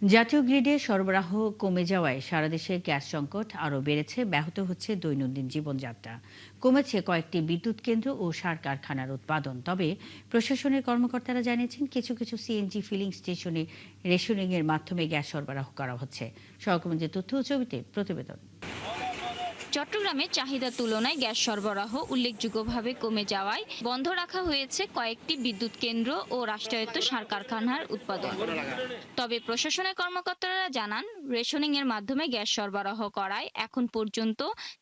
জাতীয় গ্রিডে সরবরাহ কমে যাওয়ায় সারা দেশে গ্যাস সংকট আরও বেড়েছে, ব্যাহত হচ্ছে দৈনন্দিন জীবনযাত্রা। কমেছে কয়েকটি বিদ্যুৎ কেন্দ্র ও সার কারখানার উৎপাদন। তবে প্রশাসনের কর্মকর্তারা জানিয়েছেন, কিছু কিছু সিএনজি ফিলিং স্টেশনে রেশনিংয়ের মাধ্যমে গ্যাস সরবরাহ করা হচ্ছে। সহকর্মীদের তথ্য ও ছবিতে প্রতিবেদন। চট্টগ্রামে চাহিদার তুলনায় গ্যাস সরবরাহ উল্লেখযোগ্যভাবে কমে যাওয়ায় বন্ধ রাখা হয়েছে কয়েকটি বিদ্যুৎ কেন্দ্র ও রাষ্ট্রায়ত্ত সার কারখানার উৎপাদন। তবে প্রশাসনের কর্মকর্তারা জানান, রেশনিং এর মাধ্যমে গ্যাস সরবরাহ করায় এখন পর্যন্ত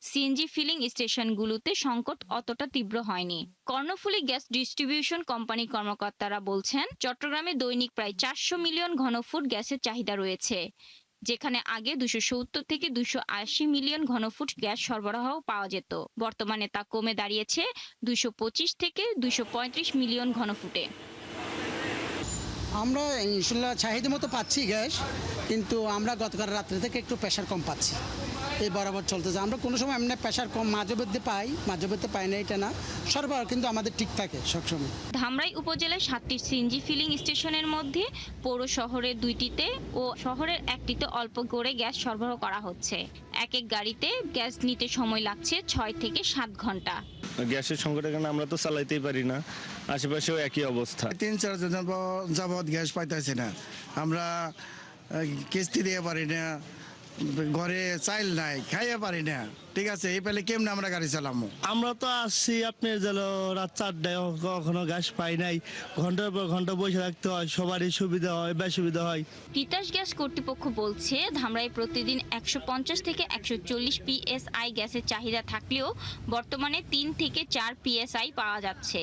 সিএনজি ফিলিং স্টেশনগুলোতে সংকট অতটা তীব্র হয়নি। কর্ণফুলী গ্যাস ডিস্ট্রিবিউশন কোম্পানির কর্মকর্তারা বলছেন, চট্টগ্রামে দৈনিক প্রায় 400 মিলিয়ন ঘনফুট গ্যাসের চাহিদা রয়েছে, যেখানে আগে 270 থেকে 280 মিলিয়ন ঘনফুট গ্যাস সরবরাহ পাওয়া যেত। বর্তমানে তা কমে দাঁড়িয়েছে 225 থেকে 235 মিলিয়ন ঘনফুটে। আমরা ইনশাল্লাহ চাহিদা মতো পাচ্ছি গ্যাস, কিন্তু আমরা গতকাল রাত্রে থেকে একটু প্রেশার কম পাচ্ছি। এই বরাবর চলতেছে, আমরা কোনো সময় এমনি প্রেশার কম মাঝে মধ্যে পাই না, এটা না, সরবরাহ কিন্তু আমাদের ঠিক থাকে সবসময়। ধামরাই উপজেলায় 7টি সিএনজি ফিলিং স্টেশনের মধ্যে পৌর শহরের 2টিতে ও শহরের 1টিতে অল্প করে গ্যাস সরবরাহ করা হচ্ছে। এক এক গাড়িতে গ্যাস নিতে সময় লাগছে 6 থেকে 7 ঘন্টা। গ্যাসের সংকটের কারণে আমরা তো চালাইতেই পারি না, আশেপাশেও একই অবস্থা। 3-4 দিন যাবৎ গ্যাস পাইতেছি না, আমরা কিস্তি দিয়ে পারি না, ঘরে চাইল নাই, খাইয়ে পারি না। ঠিক আছে, এই পেলে কেমনে আমরা গাড়ি চালামো? আমরা তো আসছি আপনার রাত 4টায়, কখনো গ্যাস পাই নাই, ঘন্টার পর ঘন্টা বসে রাখতে হয়, সবারই সুবিধা হয়, বেসুবিধা হয়। তিতাস গ্যাস কর্তৃপক্ষ বলছে, ধামরাই প্রতিদিন 150 থেকে 140 পিএসআই গ্যাসের চাহিদা থাকলেও বর্তমানে 3 থেকে 4 পিএসআই পাওয়া যাচ্ছে।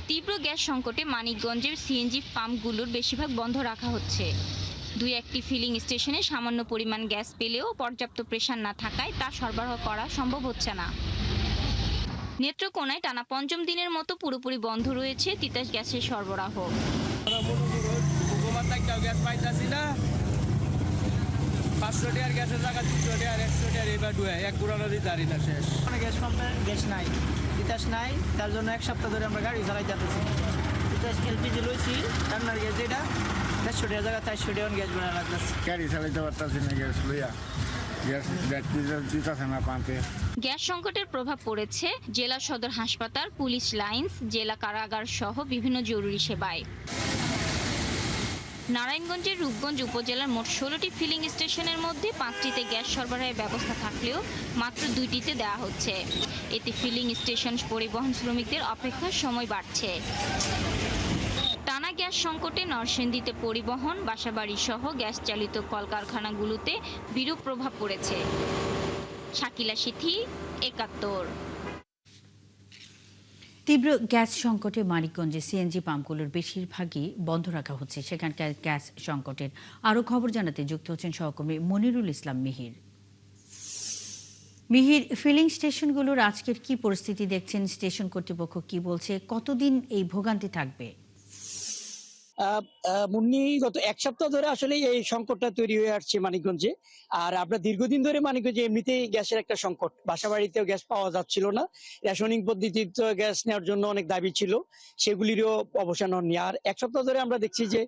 তীব্র গ্যাস সংকটে মানিকগঞ্জের সিএনজি পাম্পগুলোর বেশিরভাগ বন্ধ রাখা হচ্ছে। 2-1টি ফিলিং স্টেশনে সামান্য পরিমাণ গ্যাস পেলেও পর্যাপ্ত প্রেসার না থাকায় তা সরবরাহ করা সম্ভব হচ্ছে না। নেত্রকোনায় টানা 5ম দিনের মতো পুরোপুরি বন্ধ রয়েছে তিতাস গ্যাসের সরবরাহ। গ্যাস পাইতাছি না, 500 টাকার গ্যাসের জায়গা 200 টাকা 100 টাকা এবার এক গুড়ানো দিতে পারি না, শেষ। গ্যাস পাম্পে গ্যাস নাই, তিতাস নাই, তার জন্য 1 সপ্তাহ ধরে আমরা গাড়ি চালাই যাচ্ছি। তিতাস এলপিজি লইছি, রান্নার গ্যাস যেটা 150 টাকার জায়গা 400 টাকা গ্যাস বানা লাগতেছে। গাড়ি চালাইতে পারতাছি না, গ্যাস লইয়া গ্যাস দিতেছে না পাম্পে। গ্যাস সংকটের প্রভাব পড়েছে জেলা সদর হাসপাতাল, পুলিশ লাইন্স, জেলা কারাগার সহ বিভিন্ন জরুরি সেবায়। নারায়ণগঞ্জের রূপগঞ্জ উপজেলার মোট 16টি ফিলিং স্টেশনের মধ্যে 5টিতে গ্যাস সরবরাহের ব্যবস্থা থাকলেও মাত্র 2টিতে দেওয়া হচ্ছে। এতে ফিলিং স্টেশন পরিবহন শ্রমিকদের অপেক্ষার সময় বাড়ছে। টানা গ্যাস সংকটে নরসিংদীতে পরিবহন, বাসাবাড়ি সহ গ্যাস চালিত কলকারখানাগুলোতে বিরূপ প্রভাব পড়েছে। শাকিলা সিথি, 71। তীব্র গ্যাস সংকটে মানিকগঞ্জে সিএনজি পাম্পগুলোর বেশিরভাগই বন্ধ রাখা হচ্ছে। সেখানকার গ্যাস সংকটের আরও খবর জানাতে যুক্ত হচ্ছেন সহকর্মী মনিরুল ইসলাম মিহির। মিহির, ফিলিং স্টেশনগুলোর আজকের কি পরিস্থিতি দেখছেন? স্টেশন কর্তৃপক্ষ কি বলছে? কতদিন এই ভোগান্তি থাকবে? মুন্নি, গত 1 সপ্তাহ ধরে আসলে এই সংকটটা তৈরি হয়ে আসছে মানিকগঞ্জে। আর আমরা দীর্ঘদিন ধরে মানিকগঞ্জে এমনিতেই গ্যাসের একটা সংকট, বাসা বাড়িতেও গ্যাস পাওয়া যাচ্ছিল না, রেশনিং পদ্ধতিতে গ্যাস নেওয়ার জন্য অনেক দাবি ছিল, সেগুলিরও অবসান হয়নি। আর 1 সপ্তাহ ধরে আমরা দেখছি যে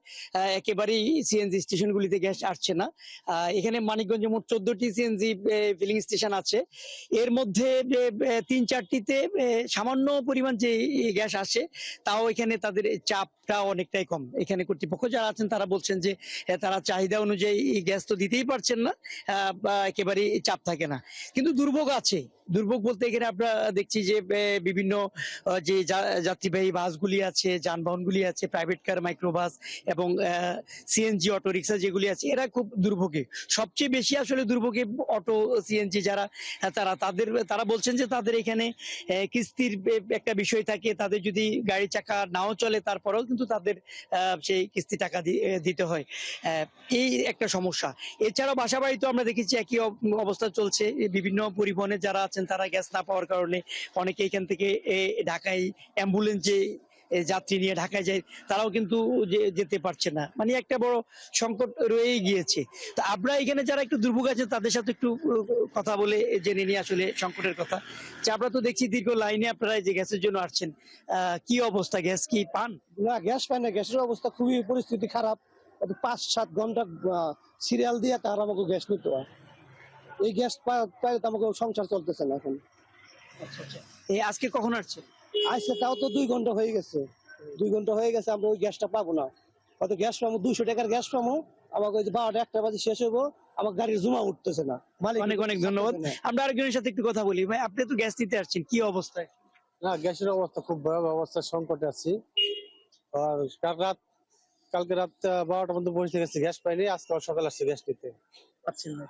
একেবারেই সিএনজি স্টেশনগুলিতে গ্যাস আসছে না। এখানে মানিকগঞ্জে মোট 14টি সিএনজি ফিলিং স্টেশন আছে, এর মধ্যে 3-4টিতে সামান্য পরিমাণ যে গ্যাস আসে, তাও এখানে তাদের চাপটা অনেকটাই কম। এখানে কর্তৃপক্ষ যারা আছেন তারা বলছেন যে তারা চাহিদা অনুযায়ী গ্যাস তো দিতেই পারছেন না, বা একেবারে চাপ থাকে না। কিন্তু দুর্ভোগ আছে। দুর্ভোগ বলতে এখানে আমরা দেখছি যে বিভিন্ন যে যাত্রীবাহী বাসগুলি আছে, যানবাহনগুলি আছে, প্রাইভেট কার, মাইক্রোবাস এবং সিএনজি অটো রিক্সা যেগুলি আছে, এরা খুব দুর্ভোগে। সবচেয়ে বেশি আসলে দুর্ভোগে অটো সিএনজি যারা, তারা বলছেন যে তাদের এখানে কিস্তির একটা বিষয় থাকে, তাদের যদি গাড়ি চাকা নাও চলে তারপরেও কিন্তু তাদের সেই কিস্তি টাকা দিতে হয়। এই একটা সমস্যা। এছাড়াও বাসা বাড়িতে আমরা দেখেছি একই অবস্থা চলছে। বিভিন্ন পরিবহনে যারা আছেন তারা গ্যাস না পাওয়ার কারণে অনেকে এখান থেকে ঢাকায় অ্যাম্বুলেন্সে যাত্রী নিয়ে ঢাকায় যায়, তারাও কিন্তু যেতে পারছে না। মানে একটা বড় সংকট রয়েই গিয়েছে। তো আমরা এখানে যারা একটু দুর্ভোগ আছে তাদের সাথে একটু কথা বলে জেনে নিই আসলে সংকটের কথা। যে আমরা তো দেখছি দীর্ঘ লাইনে আপনারা যে গ্যাসের জন্য আসছেন, কি অবস্থা? গ্যাস কি পান? না, গ্যাস পাই না, গ্যাসের অবস্থা খুবই পরিস্থিতি খারাপ। এত 5-7 ঘন্টা সিরিয়াল দিয়ে তার আমাকে গ্যাস নিতে হয়। এই গ্যাস পাইলে তো আমাকে সংসার চলতেছে না এখন। আচ্ছা আচ্ছা। এই আজকে কখন আসছে? আজকে তাও তো 2 ঘন্টা হয়ে গেছে, 2 ঘন্টা হয়ে গেছে, আমরা ওই গ্যাসটা পাবো না। হয়তো গ্যাস পাবো 200 টাকার গ্যাস পাবো, আমাকে ওই 12টা 1টা বাজে শেষ হইবো, আমার গাড়ির জমা উঠতেছে না। মালিক অনেক অনেক ধন্যবাদ। আমরা আরেকজনের সাথে একটু কথা বলি। ভাই, আপনি তো গ্যাস নিতে আসছেন, কি অবস্থায়? না, গ্যাসের অবস্থা খুব ভয়াবহ অবস্থা, সংকটে আছি। আর কালকে রাত 12টার মধ্যে পৌঁছে গেছি, গ্যাস পাইনি, আজকে সকালে আসছে গ্যাস নিতে। পাচ্ছেন না?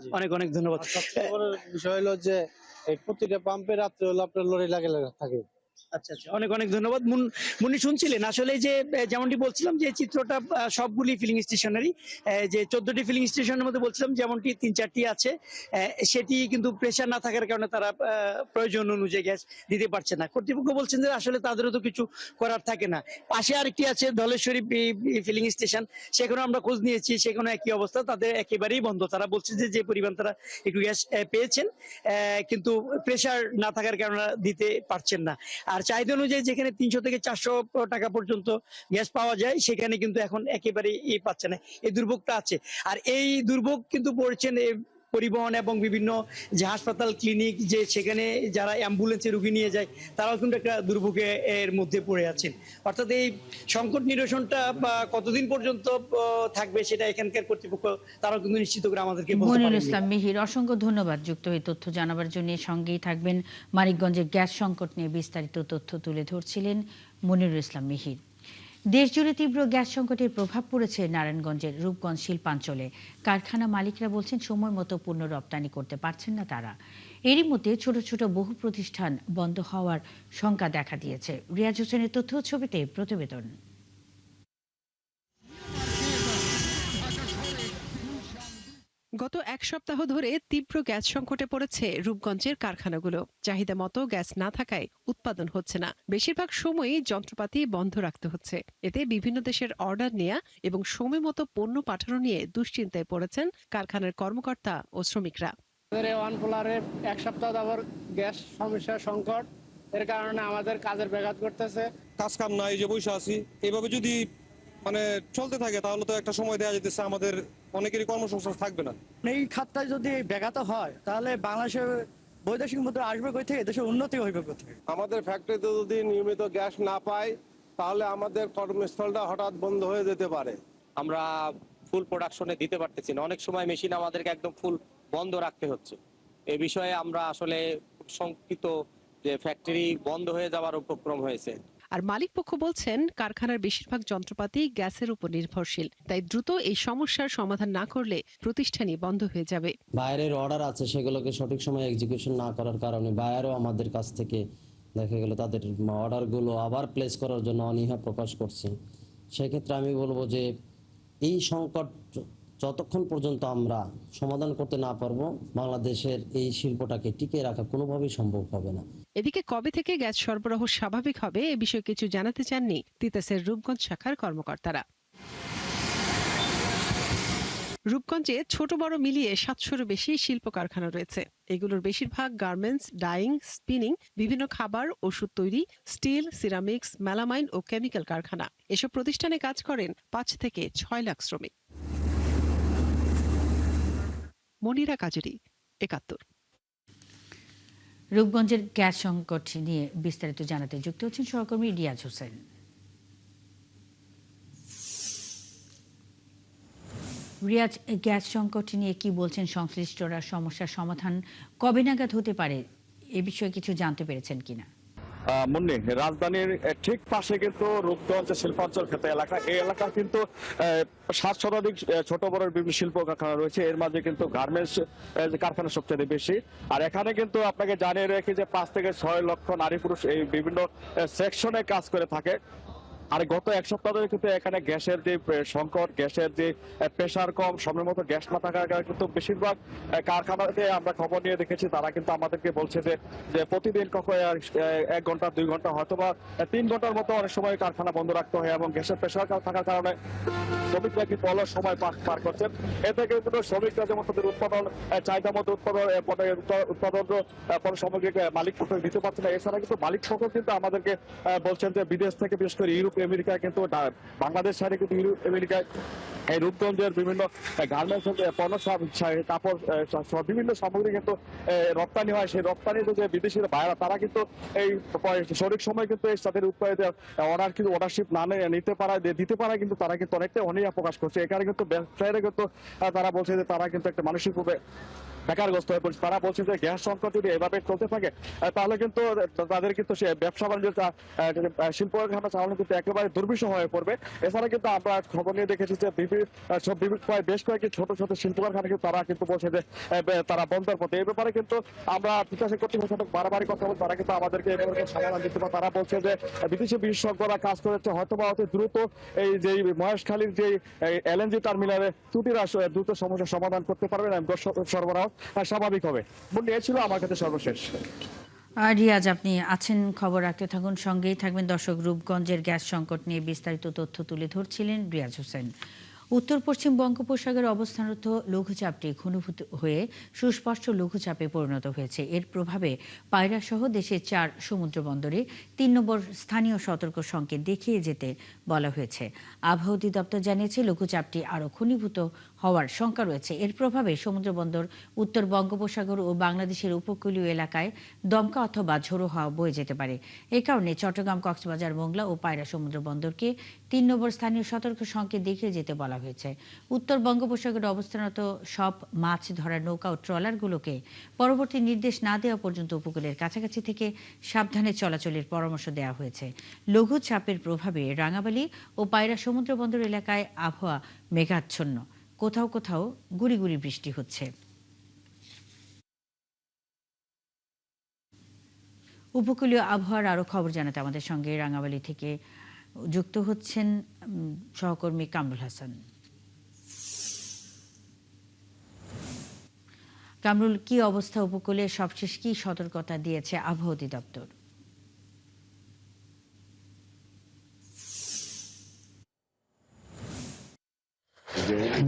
জি। অনেক অনেক ধন্যবাদ। আর সবচেয়ে বড় বিষয় হলো যে এই প্রতিটা পাম্পে রাত্রে হলো আপনার লরি লাগে থাকে। আচ্ছা আচ্ছা, অনেক অনেক ধন্যবাদ। মুন্নি শুনছিলেন আসলে যে যেমনটি বলছিলাম যে চিত্রটা সবগুলি ফিলিং স্টেশনারি, যে 14টি ফিলিং স্টেশনের মধ্যে বলছিলাম যেমনটি 3-4টি আছে, সেটি কিন্তু প্রেসার না থাকার কারণে তারা প্রয়োজন অনুযায়ী গ্যাস দিতে পারছে না। কর্তৃপক্ষ বলছেন যে আসলে তাদেরও তো কিছু করার থাকে না। পাশে আরেকটি আছে ধলেশ্বরী ফিলিং স্টেশন, সেখানে আমরা খোঁজ নিয়েছি, সেখানে একই অবস্থা, তাদের একেবারেই বন্ধ। তারা বলছে যে পরিমাণ তারা একটু গ্যাস পেয়েছেন, কিন্তু প্রেসার না থাকার কারণে দিতে পারছেন না। আর চাহিদা অনুযায়ী যেখানে 300 থেকে 400 টাকা পর্যন্ত গ্যাস পাওয়া যায়, সেখানে কিন্তু এখন একেবারেই পাচ্ছে না। এই দুর্ভোগটা আছে। আর এই দুর্ভোগ কিন্তু পড়ছেন পরিবহন এবং বিভিন্ন যে হাসপাতাল ক্লিনিক, যে সেখানে যারা অ্যাম্বুলেন্সে রুগী নিয়ে যায়, তারাও কিন্তু একটা দুর্ভোগে এর মধ্যে পড়ে আছেন। অর্থাৎ এই সংকট নিরসনটা কতদিন পর্যন্ত থাকবে সেটা এখানকার কর্তৃপক্ষ তারাও কিন্তু নিশ্চিত করে আমাদেরকে বলতে মনিরুল পারেননি। ইসলাম মিহির, অসংখ্য ধন্যবাদ যুক্ত হয়ে তথ্য জানাবার জন্য। সঙ্গেই থাকবেন। মানিকগঞ্জের গ্যাস সংকট নিয়ে বিস্তারিত তথ্য তুলে ধরছিলেন মনিরুল ইসলাম মিহির। দেশজুড়ে তীব্র গ্যাস সংকটের প্রভাব পড়েছে নারায়ণগঞ্জের রূপগঞ্জ শিল্পাঞ্চলে। কারখানা মালিকরা বলছেন সময় মতো পণ্য রপ্তানি করতে পারছেন না তারা। এরই মধ্যে ছোট ছোট বহু প্রতিষ্ঠান বন্ধ হওয়ার শঙ্কা দেখা দিয়েছে। রিয়াজ হোসেনের তথ্য ছবিতে প্রতিবেদন। গত 1 সপ্তাহ ধরে তীব্র গ্যাস সংকটে পড়েছে রূপগঞ্জের কারখানাগুলো। চাহিদা মতো গ্যাস না থাকায় উৎপাদন হচ্ছে না। বেশিরভাগ সময়ই যন্ত্রপাতি বন্ধ রাখতে হচ্ছে। এতে বিভিন্ন দেশের অর্ডার নেওয়া এবং সময় মতো পণ্য পাঠানো নিয়ে দুশ্চিন্তায় পড়েছেন কারখানার কর্মকর্তা ও শ্রমিকরা। ওয়ানফ্লারে 1 সপ্তাহ যাবত গ্যাস সমস্যা সংকট, এর কারণে আমাদের কাজের ব্যাঘাত করতেছে। কাজ কাম নাই, যে বসে আছি। এভাবে যদি চলতে থাকে তাহলে তো একটা সময় দেওয়া যেতেছে আমাদের অনেকেরই কর্মসংস্থান থাকবে না। এই খাতটা যদি ব্যাঘাত হয় তাহলে বাংলাদেশের বৈদেশিক মুদ্রা আসবে কই থেকে, দেশের উন্নতি হইবে কোথায়? আমাদের ফ্যাক্টরিতে যদি নিয়মিত গ্যাস না পাই তাহলে আমাদের কর্মস্থলটা হঠাৎ বন্ধ হয়ে যেতে পারে। আমরা ফুল প্রোডাকশনে দিতে পারতেছি না, অনেক সময় মেশিন আমাদেরকে একদম ফুল বন্ধ রাখতে হচ্ছে। এ বিষয়ে আমরা আসলে শঙ্কিত যে ফ্যাক্টরি বন্ধ হয়ে যাওয়ার উপক্রম হয়েছে। আর মালিক পক্ষ বলছেন কারখানার বেশিরভাগ যন্ত্রপাতি গ্যাসের উপর নির্ভরশীল, তাই দ্রুত এই সমস্যার সমাধান না করলে প্রতিষ্ঠানই বন্ধ হয়ে যাবে। বাইরের অর্ডার আছে, সেগুলোকে সঠিক সময়ে এক্সিকিউশন না করার কারণে বাইরেও আমাদের কাছ থেকে দেখা গেল তাদের অর্ডারগুলো আবার প্লেস করার জন্য অনীহা প্রকাশ করছে। সেক্ষেত্রে আমি বলবো যে এই সংকট যতক্ষণ পর্যন্ত আমরা সমাধান করতে না পারবো, বাংলাদেশের এই শিল্পটাকে টিকিয়ে রাখা কোনোভাবেই সম্ভব হবে না। এদিকে কবে থেকে গ্যাস সরবরাহ স্বাভাবিক হবে এ বিষয়ে কিছু জানাতে চাননি তিতাসের রূপগঞ্জ শাখার কর্মকর্তারা। রূপগঞ্জে ছোট বড় মিলিয়ে 700-এরও বেশি শিল্প কারখানা রয়েছে। এগুলোর বেশিরভাগ গার্মেন্টস, ডাইং, স্পিনিং, বিভিন্ন খাবার, ওষুধ তৈরি, স্টিল, সিরামিক্স, মেলামাইন ও কেমিক্যাল কারখানা। এসব প্রতিষ্ঠানে কাজ করেন 5 থেকে 6 লাখ শ্রমিক। মনিরা কাজুরি, 71। রূপগঞ্জের গ্যাস সংকট নিয়ে বিস্তারিত জানাতে যুক্ত হচ্ছেন সহকর্মী রিয়াজ হোসেন। রিয়াজ, গ্যাস সংকট নিয়ে কি বলছেন সংশ্লিষ্টরা? সমস্যার সমাধান কবে নাগাদ হতে পারে এ বিষয়ে কিছু জানতে পেরেছেন কিনা? মুন্নি, রাজধানীর ঠিক পাশে কিন্তু রূপগঞ্জ শিল্পাঞ্চল ক্ষেত্র এলাকা, এই এলাকা কিন্তু 7 শতাধিক ছোট বড় বিভিন্ন শিল্প কারখানা রয়েছে। এর মাঝে কিন্তু গার্মেন্টস কারখানা সবচেয়ে বেশি। আর এখানে কিন্তু আপনাকে জানিয়ে রেখে যে 5 থেকে 6 লক্ষ নারী পুরুষ এই বিভিন্ন সেকশনে কাজ করে থাকে। আর গত 1 সপ্তাহ ধরে কিন্তু এখানে গ্যাসের যে সংকট, গ্যাসের যে প্রেসার কম, সময় মতো গ্যাস না থাকার কারণে কিন্তু বেশিরভাগ কারখানাতে আমরা খবর নিয়ে দেখেছি, তারা কিন্তু আমাদেরকে বলছে যে প্রতিদিন কখন 1 ঘন্টা 2 ঘন্টা হয়তোবা 3 ঘন্টার মতো অনেক সময় কারখানা বন্ধ রাখতে হয় এবং গ্যাসের প্রেসার থাকার কারণে শ্রমিকরা কিন্তু অলস সময় পার করছেন। এতে কিন্তু শ্রমিকরা যেমন তাদের উৎপাদন চাহিদা মতো উৎপাদন সামগ্রিক মালিক পক্ষ দিতে পারছে না। এছাড়া কিন্তু মালিক পক্ষ কিন্তু আমাদেরকে বলছেন যে বিদেশ থেকে বিশেষ করে ইউরোপ আমেরিকা কিন্তু বাংলাদেশ সাইডে কিন্তু ইউরোপ আমেরিকায় এই রূপগঞ্জের বিভিন্ন গার্মেন্টস পণ্য কাপড় বিভিন্ন সামগ্রী কিন্তু রপ্তানি হয়। সেই রপ্তানি যে বিদেশিরা বাইরে তারা কিন্তু এই সঠিক সময় কিন্তু তাদের অর্ডারশিপ না দিতে পারা কিন্তু তারা কিন্তু অনেকটাই অনীহা প্রকাশ করছে। এখানে কিন্তু ব্যবসায়ীরা কিন্তু তারা বলছে যে তারা কিন্তু একটা মানসিকভাবে বেকারগ্রস্ত হয়ে পড়ছে। তারা বলছে যে গ্যাস সংকট যদি এভাবে চলতে থাকে তাহলে কিন্তু তাদের কিন্তু সে ব্যবসা বাণিজ্য শিল্প কারখানা চালানো কিন্তু একেবারে দুর্বিষহ হয়ে পড়বে। এছাড়া কিন্তু আমরা খবর নিয়ে দেখেছি যে বেশ কয়েকটি ছোট ছোট শিল্প কারখানা কিন্তু তারা কিন্তু বলছে যে তারা বন্ধের পথে। এই ব্যাপারে কিন্তু আমরা তিতাসের কর্তৃপক্ষের সাথে বারবারই কথা বলছি, তারা কিন্তু আমাদেরকে এই ব্যাপারে সমাধান দিতে পারে। তারা বলছে যে বিদেশি বিশেষজ্ঞরা কাজ করেছে, হয়তো বা অতি দ্রুত এই যে মহেশখালীর যে এলএনজি টার্মিনালে ত্রুটির দ্রুত সমস্যার সমাধান করতে পারবেন, সরবরাহ স্বাভাবিক হবে। এ ছিল আমার কাছে সর্বশেষ। রিয়াজ, আপনি আছেন, খবর রাখতে থাকুন, সঙ্গেই থাকবেন। দর্শক, রূপগঞ্জের গ্যাস সংকট নিয়ে বিস্তারিত তথ্য তুলে ধরছিলেন রিয়াজ হোসেন। উত্তর পশ্চিম বঙ্গোপসাগরে অবস্থানরত লঘুচাপটি ঘনীভূত হয়ে সুস্পষ্ট লঘুচাপে পরিণত হয়েছে। এর প্রভাবে পায়রা সহ দেশের 4 সমুদ্র বন্দরে 3 নম্বর স্থানীয় সতর্ক সংকেত দেখিয়ে যেতে বলা হয়েছে। আবহাওয়া অধিদপ্তর জানিয়েছে লঘুচাপটি আরও ঘনীভূত হওয়ার শঙ্কা রয়েছে। এর প্রভাবে সমুদ্র বন্দর, উত্তর বঙ্গোপসাগর ও বাংলাদেশের উপকূলীয় এলাকায় দমকা অথবা ঝোড়ো হাওয়া বয়ে যেতে পারে। এ কারণে চট্টগ্রাম, কক্সবাজার, মোংলা ও পায়রা সমুদ্র বন্দরকে 3 নম্বর স্থানীয় সতর্ক সংকেত দেখিয়ে যেতে বলা হয়েছে। উত্তর বঙ্গোপসাগরে অবস্থানরত সব মাছ ধরার নৌকা ও ট্রলারগুলোকে পরবর্তী নির্দেশ না দেওয়া পর্যন্ত উপকূলের কাছাকাছি থেকে সাবধানে চলাচলের পরামর্শ দেওয়া হয়েছে। লঘুচাপের প্রভাবে রাঙাবালি ও পায়রা সমুদ্র বন্দর এলাকায় আবহাওয়া মেঘাচ্ছন্ন, কোথাও কোথাও গুড়ি গুড়ি বৃষ্টি হচ্ছে। উপকূলীয় আবহাওয়ার আরো খবর জানাতে আমাদের সঙ্গে রাঙাবালি থেকে যুক্ত হচ্ছেন সহকর্মী কামরুল হাসান। কামরুল, কি অবস্থা উপকূলে? সবশেষ কি সতর্কতা দিয়েছে আবহাওয়া অধিদপ্তর?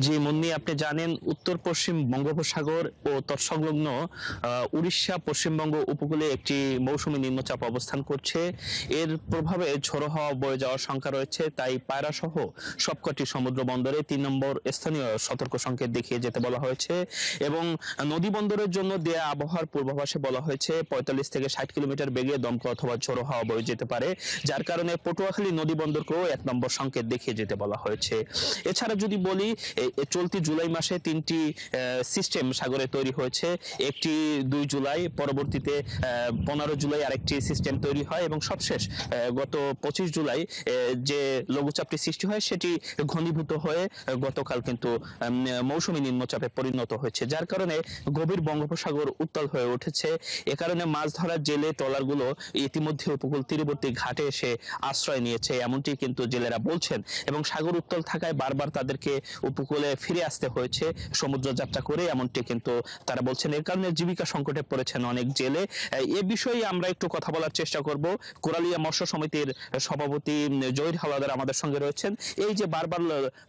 জি মুন্নি, আপনি জানেন উত্তর পশ্চিম বঙ্গোপসাগর ও তৎসংলগ্ন উড়িষ্যা, পশ্চিমবঙ্গ উপকূলে একটি মৌসুমী নিম্নচাপ অবস্থান করছে। এর প্রভাবে ঝোড়ো হাওয়া বয়ে যাওয়ার শঙ্কা রয়েছে। তাই পায়রা সহ সবকটি সমুদ্র বন্দরে 3 নম্বর স্থানীয় সতর্ক সংকেত দেখিয়ে যেতে বলা হয়েছে। এবং নদী বন্দরের জন্য দেয়া আবহাওয়ার পূর্বাভাসে বলা হয়েছে 45 থেকে 60 কিলোমিটার বেগে দমকা অথবা ঝোড়ো হাওয়া বয়ে যেতে পারে, যার কারণে পটুয়াখালী নদী বন্দরকেও 1 নম্বর সংকেত দেখিয়ে যেতে বলা হয়েছে। এছাড়া যদি বলি, চলতি জুলাই মাসে 3টি সিস্টেম সাগরে তৈরি হয়েছে। একটি 2 জুলাই, পরবর্তীতে 15 জুলাই আরেকটি সিস্টেম তৈরি হয় এবং সবশেষ গত 25 জুলাই যে লঘুচাপটি সৃষ্টি হয় সেটি ঘনীভূত হয়ে গতকাল কিন্তু মৌসুমী নিম্নচাপে পরিণত হয়েছে, যার কারণে গভীর বঙ্গোপসাগর উত্তাল হয়ে উঠেছে। এ কারণে মাছ ধরার জেলে ট্রলারগুলো ইতিমধ্যে উপকূল তীরবর্তী ঘাটে এসে আশ্রয় নিয়েছে, এমনটি কিন্তু জেলেরা বলছেন। এবং সাগর উত্তাল থাকায় বারবার তাদেরকে উপকূলে ফিরে আসতে হয়েছে সমুদ্র যাত্রা করে, এমনটি কিন্তু তারা বলছেন। এর কারণে জীবিকা সংকটে পড়েছেন অনেক জেলে। এ বিষয়ে আমরা একটু কথা বলার চেষ্টা করব। কোরালিয়া মৎস্য সমিতির সভাপতি জহির হাওলাদার আমাদের সঙ্গে রয়েছেন। এই যে বারবার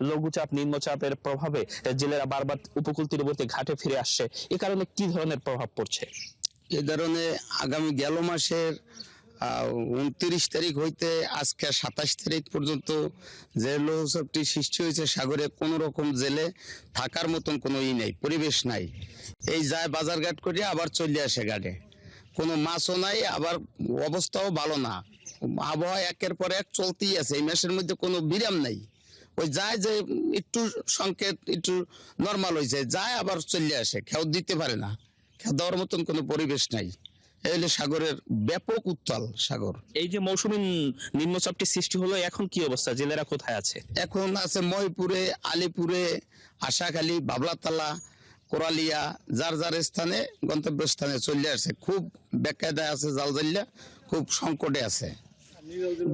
লঘুচাপ, নিম্নচাপের প্রভাবে জেলেরা বারবার উপকূল তীরবর্তী ঘাটে ফিরে আসছে, এ কারণে কি ধরনের প্রভাব পড়ছে? এ কারণে আগামী গেল মাসের 29 তারিখ হইতে আজকে 27 তারিখ পর্যন্ত যে লঘুচাপটি সৃষ্টি হয়েছে সাগরে, কোনো রকম জেলে থাকার মতন কোনো নেই, পরিবেশ নাই। এই যায় বাজারঘাট করে আবার চলে আসে ঘাটে, কোনো মাছও নাই, আবার অবস্থাও ভালো না। আবহাওয়া একের পর এক চলতেই আছে, এই মাসের মধ্যে কোনো বিরাম নাই। ওই যায় যে একটু সংকেত একটু নর্মাল হয়েছে, যায় আবার চলে আসে, কেউ দিতে পারে না, কেউ দেওয়ার মতন কোনো পরিবেশ নাই। সাগরের ব্যাপক উত্তাল সাগর। এই যে মৌসুমী নিম্নচাপটি সৃষ্টি হলো, এখন কি অবস্থা? জেলেরা কোথায় আছে? এখন আছে মহিপুরে, আলিপুরে, আশাখালী, বাবলাতলা, কোরালিয়া, যার যার স্থানে গন্তব্যস্থানে চলে আসে। খুব বেকায়দায় আছে, জালজাল্লা খুব সংকটে আছে।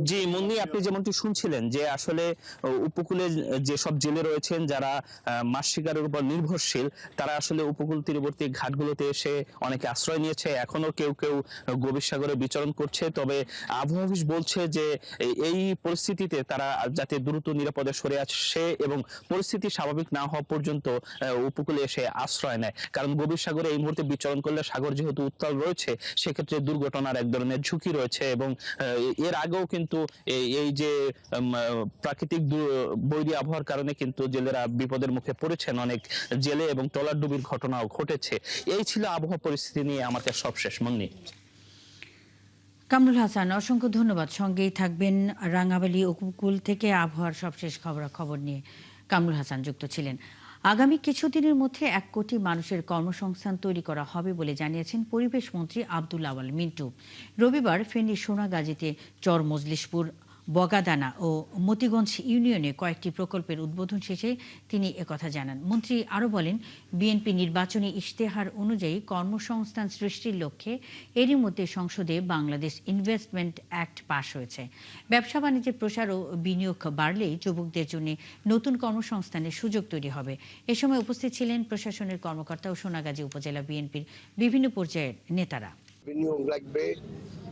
জি মুন্নি, আপনি যেমনটি শুনছিলেন যে আসলে উপকূলে যে সব জেলে রয়েছেন যারা মাছ শিকারের উপর নির্ভরশীল, তারা আসলে উপকূল তীরবর্তী ঘাটগুলোতে এসে অনেকে আশ্রয় নিয়েছে। এখনো কেউ কেউ গভীর সাগরে বিচরণ করছে। তবে আবহাওয়া অফিস বলছে যে এই পরিস্থিতিতে তারা যাতে দ্রুত নিরাপদে সরে আসে এবং পরিস্থিতি স্বাভাবিক না হওয়া পর্যন্ত উপকূলে এসে আশ্রয় নেয়। কারণ গভীর সাগরে এই মুহূর্তে বিচরণ করলে সাগর যেহেতু উত্তাল রয়েছে, সেক্ষেত্রে দুর্ঘটনার এক ধরনের ঝুঁকি রয়েছে। এবং এর আগেও কিন্তু এই যে প্রাকৃতিক বৈরী আবহাওয়ার কারণে কিন্তু জেলেরা বিপদের মুখে পড়েছেন, অনেক জেলে এবং ট্রলার ডুবির ঘটনাও ঘটেছে। এই ছিল আবহাওয়া পরিস্থিতি নিয়ে আমাদের সবশেষ মন্নি। কামরুল হাসান, অসংখ্য ধন্যবাদ। সঙ্গেই থাকবেন রাঙ্গাবালী উপকূল থেকে আবহাওয়ার সবশেষ খবর নিয়ে কামরুল হাসান যুক্ত ছিলেন। আগামী কিছুদিনের মধ্যে 1 কোটি মানুষের কর্মসংস্থান তৈরি করা হবে বলে জানিয়েছেন পরিবেশ মন্ত্রী আব্দুল আওয়াল মিন্টু। রবিবার ফেনীর সোনাগাজীতে চর মজলিশপুর, বগাদানা ও মতিগঞ্জ ইউনিয়নে কয়েকটি প্রকল্পের উদ্বোধন শেষে তিনি একথা জানান। মন্ত্রী আরও বলেন, বিএনপি নির্বাচনী ইশতেহার অনুযায়ী কর্মসংস্থান সৃষ্টির লক্ষ্যে এরই মধ্যে সংসদে বাংলাদেশ ইনভেস্টমেন্ট অ্যাক্ট পাশ হয়েছে। ব্যবসা বাণিজ্যের প্রসার ও বিনিয়োগ বাড়লেই যুবকদের জন্য নতুন কর্মসংস্থানের সুযোগ তৈরি হবে। এ সময় উপস্থিত ছিলেন প্রশাসনের কর্মকর্তা ও সোনাগাজী উপজেলা বিএনপির বিভিন্ন পর্যায়ের নেতারা। বিনিয়োগ লাগবে,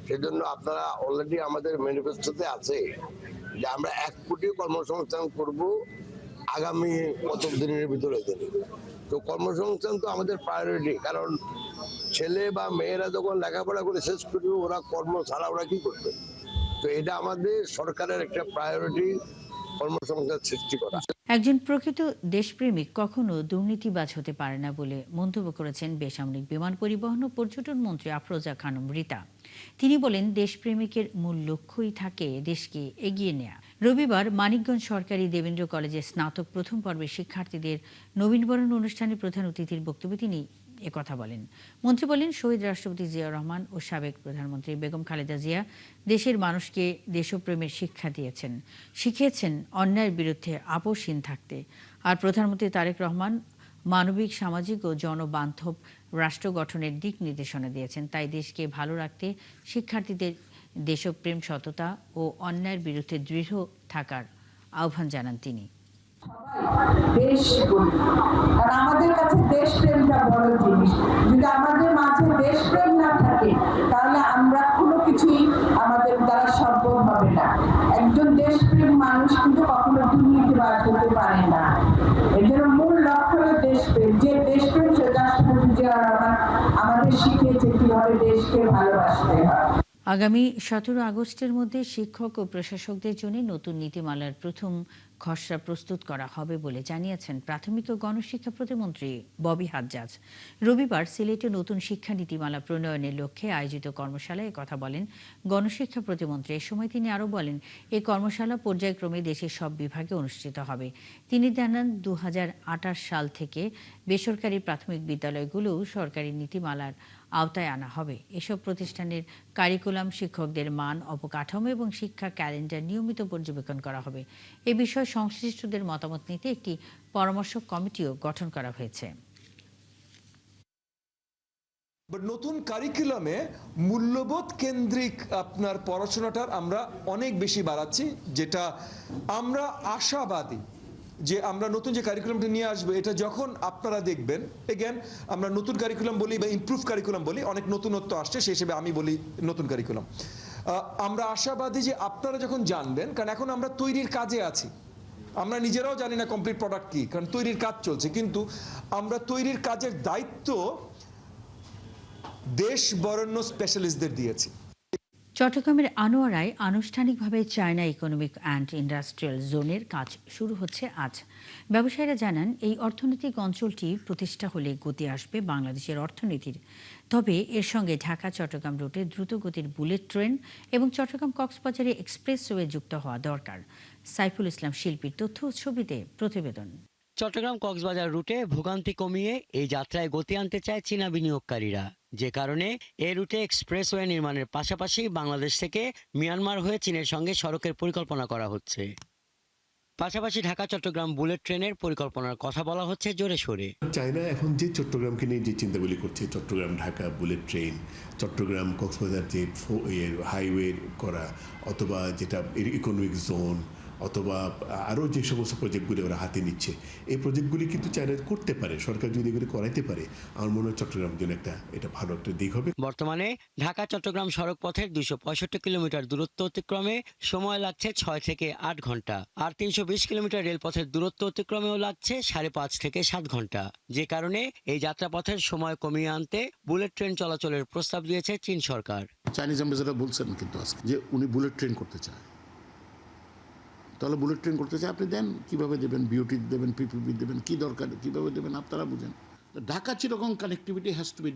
সেজন্য আপনারা অলরেডি আমাদের ম্যানিফেস্টোতে আছে যে আমরা 1 কোটি কর্মসংস্থান করব আগামী কত দিনের ভিতরে। তো কর্মসংস্থান তো আমাদের প্রায়োরিটি, কারণ ছেলে বা মেয়েরা যখন লেখাপড়া করে শেষ করবে ওরা কর্ম ছাড়া ওরা কি করবে। তো এটা আমাদের সরকারের একটা প্রায়োরিটি, কর্মসংস্থান সৃষ্টি করা। একজন প্রকৃত দেশপ্রেমিক কখনো দুর্নীতিবাজ হতে পারে না বলে মন্তব্য করেছেন বেসামরিক বিমান পরিবহন ও পর্যটন মন্ত্রী আফরোজা খানম রিতা। তিনি বলেন, দেশপ্রেমিকের মূল লক্ষ্যই থাকে দেশকে এগিয়ে নেয়া। রবিবার মানিকগঞ্জ সরকারি দেবেন্দ্র কলেজের স্নাতক প্রথম পর্বের শিক্ষার্থীদের নবীনবরণ অনুষ্ঠানে প্রধান অতিথির বক্তব্যে তিনি একথা বলেন। মন্ত্রী বলেন, শহীদ রাষ্ট্রপতি জিয়াউর রহমান ও সাবেক প্রধানমন্ত্রী বেগম খালেদা জিয়া দেশের মানুষকে দেশপ্রেমের শিক্ষা দিয়েছেন, শিখিয়েছেন অন্যায়ের বিরুদ্ধে আপোষহীন থাকতে। আর প্রধানমন্ত্রী তারেক রহমান মানবিক, সামাজিক ও জনবান্ধব রাষ্ট্র গঠনের দিক নির্দেশনা দিয়েছেন। তাই দেশকে ভালো রাখতে শিক্ষার্থীদের দেশপ্রেম, সততা ও অন্যায়ের বিরুদ্ধে দৃঢ় থাকার আহ্বান জানান তিনি। দেশ করি, আর আমাদের কাছে দেশপ্রেমটা বড় জিনিস। যদি আমাদের মাঝে দেশপ্রেম না থাকে তাহলে আমরা কোনো কিছুই আমাদের দ্বারা সম্ভব হবে না। একজন দেশপ্রেম মানুষ কিন্তু কখনো দুর্নীতিবাজ হতে পারে না। এর জন্য মূল লক্ষ্য হলো দেশপ্রেম। যে দেশপ্রেম সে রাষ্ট্রপতি জিয়াউর রহমান আমাদের শিখিয়েছে কিভাবে দেশকে ভালোবাসতে হয়। আগামী 17 আগস্টের মধ্যে শিক্ষক ও প্রশাসকদের জন্য নতুন নীতিমালার প্রথম খসড়া প্রস্তুত করা হবে বলে জানিয়েছেন প্রাথমিক ও গণশিক্ষা প্রতিমন্ত্রী ববি হাজ্জাজ। রবিবার সিলেটে নতুন শিক্ষা নীতিমালা প্রণয়নের লক্ষ্যে আয়োজিত কর্মশালায় কথা বলেন গণশিক্ষা প্রতিমন্ত্রী। এ সময় তিনি আরও বলেন, এই কর্মশালা পর্যায়ক্রমে দেশের সব বিভাগে অনুষ্ঠিত হবে। তিনি জানান, 2028 সাল থেকে বেসরকারি প্রাথমিক বিদ্যালয়গুলো সরকারি নীতিমালার আওতায় আনা হবে। এসব প্রতিষ্ঠানের কারিকুলাম, শিক্ষকদের মান, অবকাঠামো এবং শিক্ষা ক্যালেন্ডার নিয়মিত পর্যবেক্ষণ করা হবে। এ বিষয়ে সংশ্লিষ্টদের মতামত নিতে একটি পরামর্শ কমিটিও গঠন করা হয়েছে। নতুন কারিকুলামে মূল্যবোধ কেন্দ্রিক আপনার পড়াশোনাটার আমরা অনেক বেশি বাড়াচ্ছি, যেটা আমরা আশাবাদী যে আমরা নতুন যে কারিকুলামটা নিয়ে আসবো, এটা যখন আপনারা দেখবেন, এগেন আমরা নতুন কারিকুলাম বলি বা ইমপ্রুভ কারিকুলাম বলি, অনেক নতুনত্ব আসছে, সেই হিসেবে আমি বলি নতুন কারিকুলাম। আমরা আশাবাদী যে আপনারা যখন জানবেন, কারণ এখন আমরা তৈরির কাজে আছি, আমরা নিজেরাও জানি না কমপ্লিট প্রোডাক্ট কি, কারণ তৈরির কাজ চলছে, কিন্তু আমরা তৈরির কাজের দায়িত্ব দেশ বরেণ্য স্পেশালিস্টদের দিয়েছি। চট্টগ্রামের আনোয়ারায় আনুষ্ঠানিকভাবে চায়না ইকোনমিক অ্যান্ড ইন্ডাস্ট্রিয়াল জোনের কাজ শুরু হচ্ছে আজ। ব্যবসায়ীরা জানান, এই অর্থনৈতিক অঞ্চলটি প্রতিষ্ঠা হলে গতি আসবে বাংলাদেশের অর্থনীতির। তবে এর সঙ্গে ঢাকা চট্টগ্রাম রুটে দ্রুতগতির বুলেট ট্রেন এবং চট্টগ্রাম কক্সবাজারে এক্সপ্রেসওয়ে যুক্ত হওয়া দরকার। সাইফুল ইসলাম শিল্পীর তথ্য ও ছবিতে প্রতিবেদন। চট্টগ্রাম কক্সবাজার রুটে ভোগান্তি কমিয়ে এই যাত্রায় গতি আনতে চায় চীনা বিনিয়োগকারীরা, যে কারণে এই রুটে এক্সপ্রেসওয়ে নির্মাণের পাশাপাশি বাংলাদেশ থেকে মিয়ানমার হয়ে চীনের সঙ্গে সড়কের পরিকল্পনা করা হচ্ছে। পাশাপাশি ঢাকা চট্টগ্রাম বুলেট ট্রেনের পরিকল্পনার কথা বলা হচ্ছে জোরে সোরে। চায়না এখন যে চট্টগ্রামকে নিয়ে যে চিন্তাগুলি করছে, চট্টগ্রাম ঢাকা বুলেট ট্রেন, চট্টগ্রাম কক্সবাজার যে হাইওয়ে করা, অথবা যেটা ইকোনমিক জোন, অথবা আরও যে সমস্ত প্রজেক্টগুলি ওরা হাতে নিচ্ছে, এই প্রজেক্টগুলি কিন্তু চাইলে করতে পারে। সরকার যদি এগুলি করাইতে পারে, আমার মনে হয় চট্টগ্রামের জন্য এটা ভালো একটা দিক হবে। বর্তমানে ঢাকা চট্টগ্রাম সড়ক পথের 265 কিলোমিটার দূরত্ব অতিক্রমে সময় লাগছে 6 থেকে 8 ঘন্টা, আর 320 কিলোমিটার রেলপথের দূরত্ব অতিক্রমেও লাগছে 5.5 থেকে 7 ঘন্টা। যে কারণে এই যাত্রাপথের সময় কমিয়ে আনতে বুলেট ট্রেন চলাচলের প্রস্তাব দিয়েছে চীন সরকার। চাইনিজ অ্যাম্বাসেডর বলছেন কিন্তু আজকে যে উনি বুলেট ট্রেন করতে চায়। তাহলে বুলেট ট্রেন করতে চায়, আপনি দেন, কিভাবে দেবেন, বিউটি দেবেন, পিপিপি দেবেন, কি দরকার, কিভাবে দেবেন আপনারা বুঝেন। Dhaka Chittagong connectivity has to be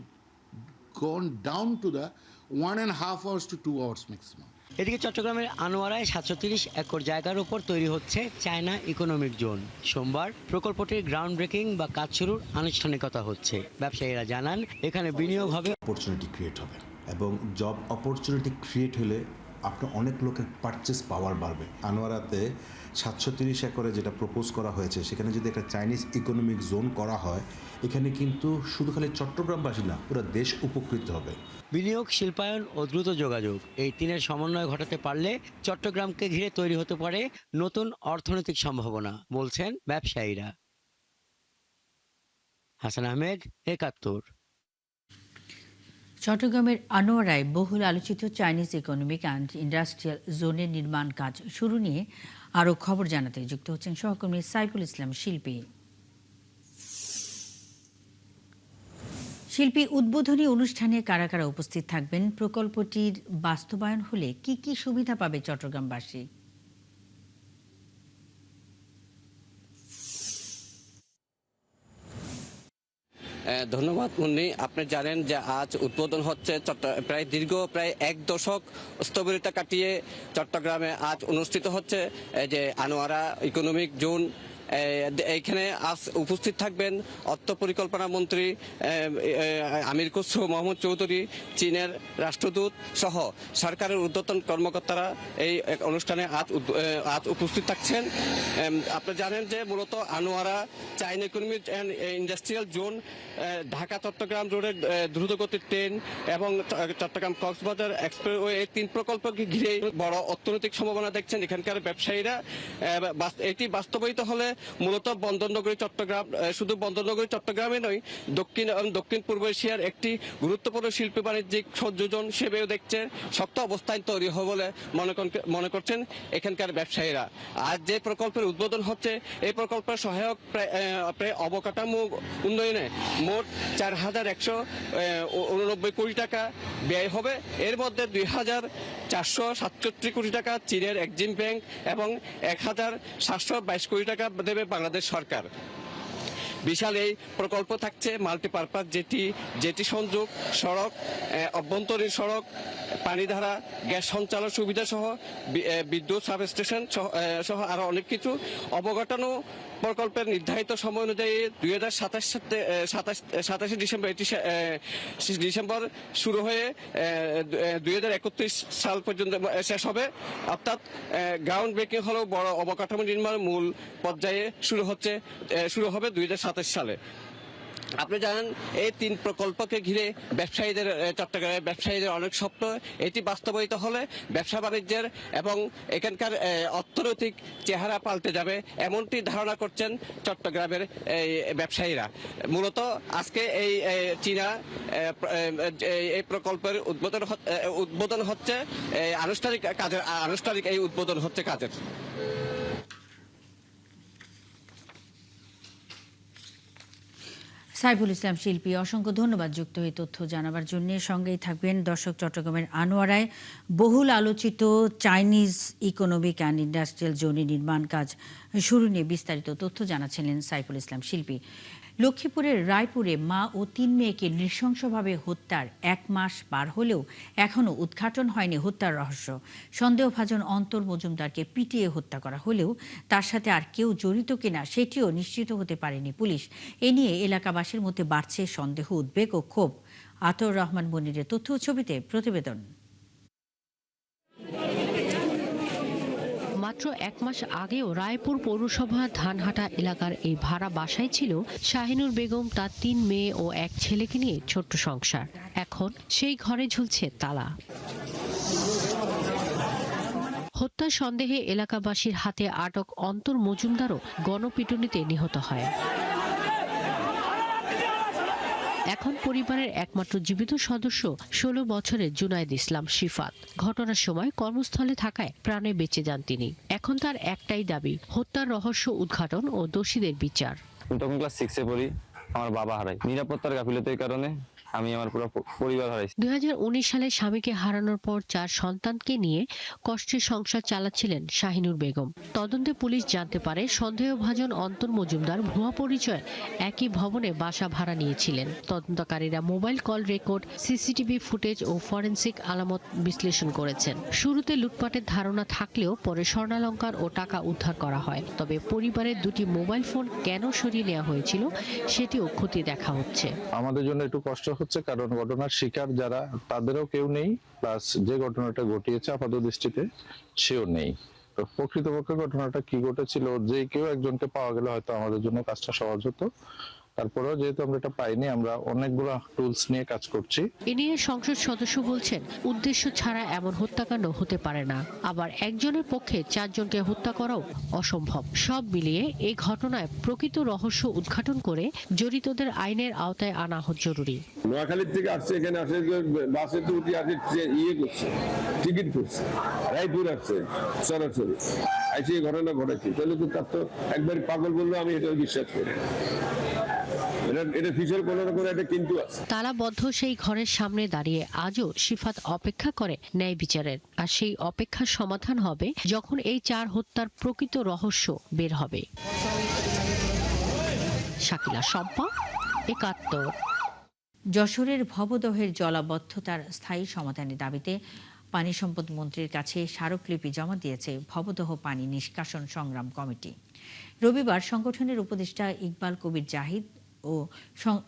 gone down to the 1.5 hours to 2 hours maximum. এদিকে চট্টগ্রামের আনোয়ারায় 730 একর জায়গার উপর তৈরি হচ্ছে চায়না ইকোনমিক জোন। সোমবার প্রকল্পটির গ্রাউন্ড ব্রেকিং বা কাজ শুরুর আনুষ্ঠানিকতা হচ্ছে। ব্যবসায়ীরা জানান এখানে বিনিয়োগ হবে, অপরচুনিটি ক্রিয়েট হবে, এবং জব অপরচুনিটি ক্রিয়েট হলে আপনার অনেক লোকের পারচেস পাওয়ার বাড়বে। আনোয়ারাতে 730 একরে যেটা প্রপোজ করা হয়েছে, সেখানে যদি একটা চাইনিজ ইকোনমিক জোন করা হয়, এখানে কিন্তু শুধু খালি চট্টগ্রামবাসী না, পুরো দেশ উপকৃত হবে। বিনিয়োগ, শিল্পায়ন ও দ্রুত যোগাযোগ, এই তিনের সমন্বয় ঘটাতে পারলে চট্টগ্রামকে ঘিরে তৈরি হতে পারে নতুন অর্থনৈতিক সম্ভাবনা, বলছেন ব্যবসায়ীরা। হাসান আহমেদ, ৭১। চট্টগ্রামের আনোয়ারায় বহুল আলোচিত চাইনিজ ইকোনমিক অ্যান্ড ইন্ডাস্ট্রিয়াল জোনের নির্মাণ কাজ শুরু নিয়ে আরও খবর জানাতে যুক্ত হচ্ছেন সহকর্মী সাইফুল ইসলাম শিল্পী। শিল্পী, উদ্বোধনী অনুষ্ঠানে কারা কারা উপস্থিত থাকবেন? প্রকল্পটির বাস্তবায়ন হলে কি কি সুবিধা পাবে চট্টগ্রামবাসী? ধন্যবাদ মুন্নি। আপনি জানেন যে আজ উদ্বোধন হচ্ছে প্রায় 1 দশক স্থবিরতা কাটিয়ে চট্টগ্রামে আজ অনুষ্ঠিত হচ্ছে যে আনোয়ারা ইকোনমিক জোন। এইখানে আজ উপস্থিত থাকবেন অর্থ পরিকল্পনা মন্ত্রী আমির খসরু মোহাম্মদ চৌধুরী, চীনের রাষ্ট্রদূত সহ সরকারের ঊর্ধ্বতন কর্মকর্তারা এই অনুষ্ঠানে আজ উপস্থিত থাকছেন। আপনি জানেন যে মূলত Anowara China economic and industrial zone Dhaka Chattogram রোডের দ্রুতগতির ট্রেন এবং চট্টগ্রাম কক্সবাজার এক্সপ্রেসওয়ে, এই 3 প্রকল্পকে ঘিরে বড় অর্থনৈতিক সম্ভাবনা দেখছেন এখানকার ব্যবসায়ীরা। এটি বাস্তবায়িত হলে মূলত বন্দরনগরী চট্টগ্রাম শুধু বন্দরনগরী চট্টগ্রামে নয়, দক্ষিণ পূর্ব এশিয়ার একটি গুরুত্বপূর্ণ শিল্প বাণিজ্যিক সংযোজন হিসেবেও দেখছে শক্ত অবস্থান তৈরি হবে বলে মনে করছেন এখানকার ব্যবসায়ীরা। আজ যে প্রকল্পের উদ্বোধন হচ্ছে, এই প্রকল্পের সহায়ক প্রায় অবকাঠামো উন্নয়নে মোট 4,189 কোটি টাকা ব্যয় হবে। এর মধ্যে 2,467 কোটি টাকা চীনের এক্সিম ব্যাংক এবং 1,722 কোটি টাকা দেবে বাংলাদেশ সরকার। বিশাল এই প্রকল্প থাকছে মাল্টিপারপাস জেটি সংযোগ, সড়ক, অভ্যন্তরীণ সড়ক, পানিধারা, গ্যাস সঞ্চালন সুবিধা সহ বিদ্যুৎ সাবস্টেশন সহ আরো অনেক কিছু। অবকাঠামো প্রকল্পের নির্ধারিত সময় অনুযায়ী 27 ডিসেম্বর শুরু হয়ে 2031 সাল পর্যন্ত শেষ হবে। অর্থাৎ গ্রাউন্ড ব্রেকিং হলেও বড় অবকাঠামো নির্মাণ মূল পর্যায়ে শুরু হবে 2027 সালে। আপনি জানেন এই 3 প্রকল্পকে ঘিরে চট্টগ্রামের ব্যবসায়ীদের অনেক স্বপ্ন। এটি বাস্তবায়িত হলে ব্যবসা বাণিজ্যের এবং এখানকার অর্থনৈতিক চেহারা পাল্টে যাবে, এমনটি ধারণা করছেন চট্টগ্রামের এই ব্যবসায়ীরা। মূলত আজকে এই চীনা এই প্রকল্পের উদ্বোধন হচ্ছে আনুষ্ঠানিক এই উদ্বোধন হচ্ছে কাজের। সাইফুল ইসলাম শিল্পী, অসংখ্য ধন্যবাদ যুক্ত হয়ে তথ্য জানাবার জন্য। সঙ্গেই থাকবেন দর্শক। চট্টগ্রামের আনোয়ারায় বহুল আলোচিত চাইনিজ ইকোনমিক অ্যান্ড ইন্ডাস্ট্রিয়াল জোনের নির্মাণ কাজ শুরু নিয়ে বিস্তারিত তথ্য জানাচ্ছিলেন সাইফুল ইসলাম শিল্পী। লক্ষ্মীপুরের রায়পুরে মা ও 3 মেয়েকে নৃশংসভাবে হত্যার 1 মাস পার হলেও এখনও উদ্ঘাটন হয়নি হত্যার রহস্য। সন্দেহভাজন অন্তর মজুমদারকে পিটিয়ে হত্যা করা হলেও তার সাথে আর কেউ জড়িত কিনা সেটিও নিশ্চিত হতে পারেনি পুলিশ। এ নিয়ে এলাকাবাসীর মধ্যে বাড়ছে সন্দেহ, উদ্বেগ ও ক্ষোভ। আতর রহমান মনিরের তথ্য ছবিতে প্রতিবেদন। মাত্র 1 মাস আগেও রায়পুর পৌরসভা ধানহাটা এলাকার এই ভাড়া বাসায় ছিল শাহিনুর বেগম, তার 3 মেয়ে ও 1 ছেলেকে নিয়ে ছোট্ট সংসার। এখন সেই ঘরে ঝুলছে তালা। হত্যা সন্দেহে এলাকাবাসীর হাতে আটক অন্তর মজুমদারও গণপিটুনিতে নিহত হয়। এখন পরিবারের একমাত্র জীবিত সদস্য 16 বছরের জুনায়েদ ইসলাম শিফাত। ঘটনার সময় কর্মস্থলে থাকায় প্রাণে বেঁচে যান তিনি। এখন তার একটাই দাবি, হত্যার রহস্য উদ্ঘাটন ও দোষীদের বিচার। তখন ক্লাস 6-এ পড়ি, আমার বাবা হারায় নিরাপত্তার গাফিলতির কারণে। আমি আমার পুরো পরিবার হারাইছি। 2019 সালে স্বামীকে হারানোর পর 4 সন্তানকে নিয়ে কষ্টের সংসার চালাচ্ছিলেন শাহিনুর বেগম। তদন্তে পুলিশ জানতে পারে সন্দেহভাজন অন্তর মজুমদার ভুয়া পরিচয় একই ভবনে বাসা ভাড়া নিয়েছিলেন। তদন্তকারীরা mobile call record, CCTV footage ও ফরেনসিক আলামত বিশ্লেষণ করেছেন। শুরুতে লুটপাটের ধারণা থাকলেও পরে স্বর্ণালংকার ও টাকা উদ্ধার করা হয়। তবে পরিবারের 2টি মোবাইল ফোন কেন সরিয়ে নেওয়া হয়েছিল সেটিও খতিয়ে দেখা হচ্ছে। আমাদের জন্য একটু কষ্ট হচ্ছে, কারণ ঘটনার শিকার যারা তাদেরও কেউ নেই, প্লাস যে ঘটনাটা ঘটিয়েছে আপাত দৃষ্টিতে সেও নেই। তো প্রকৃতপক্ষে ঘটনাটা কি ঘটেছিল, যে কেউ একজনকে পাওয়া গেলে হয়তো আমাদের জন্য কাজটা সহজ হতো। তারপরেও যেহেতু আমরা এটা পাইনি, আমরা অনেকগুলো টুলস নিয়ে কাজ করছি। এ নিয়ে সংসদ সদস্য বলছেন, উদ্দেশ্য ছাড়া এমন হত্যাকাণ্ড হতে পারে না। আবার একজনের পক্ষে 4 জনকে হত্যা করাও অসম্ভব। সব মিলিয়ে এই ঘটনায় প্রকৃত রহস্য উদ্ঘাটন করে জড়িতদের আইনের আওতায় আনা জরুরি। নোয়াখালীর থেকে আসছে, এখানে আসে বাসে তো উঠে আসে, ইয়ে করছে, টিকিট করছে, রায়পুর আসছে সরাসরি আইসি এই ঘটনা ঘটেছে। তাহলে তো তার তো একবার পাগল বললো, আমি এটা বিশ্বাস করি। তালাবদ্ধ সেই ঘরের সামনে দাঁড়িয়ে আজও শিফাত অপেক্ষা করে ন্যায় বিচারের। আর সেই অপেক্ষার সমাধান হবে যখন এই 4 হত্যার প্রকৃত রহস্য বের হবে। শাকিলা শম্পা, ৭১। যশোরের ভবদহের জলাবদ্ধতার স্থায়ী সমাধানের দাবিতে পানি সম্পদ মন্ত্রীর কাছে স্মারকলিপি জমা দিয়েছে ভবদহ পানি নিষ্কাশন সংগ্রাম কমিটি। রবিবার সংগঠনের উপদেষ্টা ইকবাল কবির জাহিদ ও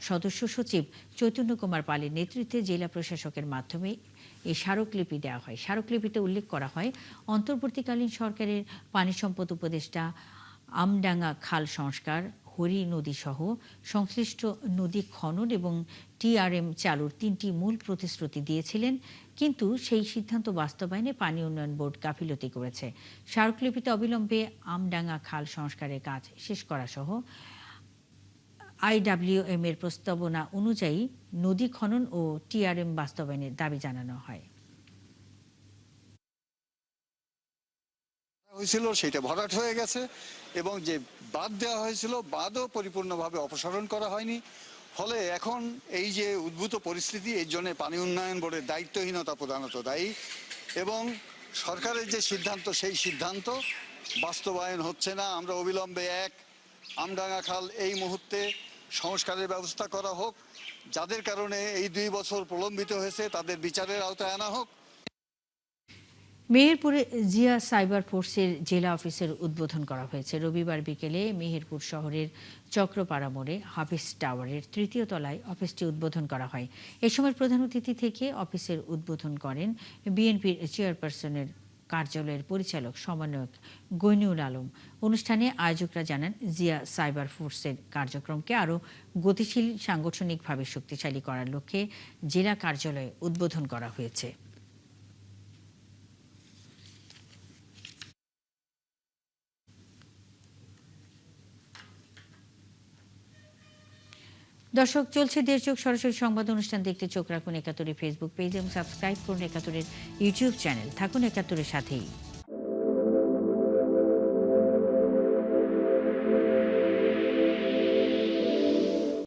সদস্য সচিব চৈতন্য কুমার পালের নেতৃত্বে জেলা প্রশাসকের মাধ্যমে এই স্মারকলিপি দেওয়া হয়। স্মারকলিপিতে উল্লেখ করা হয়, অন্তর্বর্তীকালীন সরকারের পানি সম্পদ উপদেষ্টা আমডাঙ্গা খাল সংস্কার, হরি নদী সহ সংশ্লিষ্ট নদী খনন এবং টিআরএম চালুর 3টি মূল প্রতিশ্রুতি দিয়েছিলেন, কিন্তু সেই সিদ্ধান্ত বাস্তবায়নে পানি উন্নয়ন বোর্ড গাফিলতি করেছে। স্মারকলিপিতে অবিলম্বে আমডাঙ্গা খাল সংস্কারের কাজ শেষ করা সহ IWM এর প্রস্তাবনা অনুযায়ী নদী খনন ও টিআরএম বাস্তবায়নের দাবি জানানো হয়। হয়েছিল সেটা ভরাট হয়ে গেছে এবং যে বাঁধ দেওয়া হয়েছিল বাঁধও পরিপূর্ণভাবে অপসারণ করা হয়নি। ফলে এখন এই যে উদ্ভূত পরিস্থিতি, এর জন্য পানি উন্নয়ন বোর্ডের দায়িত্বহীনতা প্রধানত দায়ী এবং সরকারের যে সিদ্ধান্ত সেই সিদ্ধান্ত বাস্তবায়ন হচ্ছে না। আমরা অবিলম্বে আমডাঙ্গা খাল এই মুহূর্তে সংস্কারের ব্যবস্থা করা হোক, যাদের কারণে এই 2 বছর প্রলম্বিত হয়েছে তাদের বিচারের আওতায় আনা হোক। মেহেরপুরে জিয়া সাইবার ফোর্সের জেলা অফিসের উদ্বোধন করা হয়েছে। রবিবার বিকেলে মেহেরপুর শহরের চক্রপাড়া মোড়ে হাফিজ টাওয়ারের 3য় তলায় অফিসটি উদ্বোধন করা হয়। এ সময় প্রধান অতিথি থেকে অফিসের উদ্বোধন করেন বিএনপির চেয়ারপারসনের কার্যালয়ের পরিচালক সমন্বয়ক গৈনুল আলম। অনুষ্ঠানে আয়োজকরা জানান, জিয়া সাইবার ফোর্সের কার্যক্রমকে আরও গতিশীল, সাংগঠনিকভাবে শক্তিশালী করার লক্ষ্যে জেলা কার্যালয়ে উদ্বোধন করা হয়েছে। দর্শক, চলছে দেশজোগ সরাসরি সংবাদ অনুষ্ঠান দেখতে চোখ রাখুন ৭১ ফেসবুক পেজ এবং সাবস্ক্রাইব করুন ৭১ ইউটিউব চ্যানেল। থাকুন ৭১ সাথেই।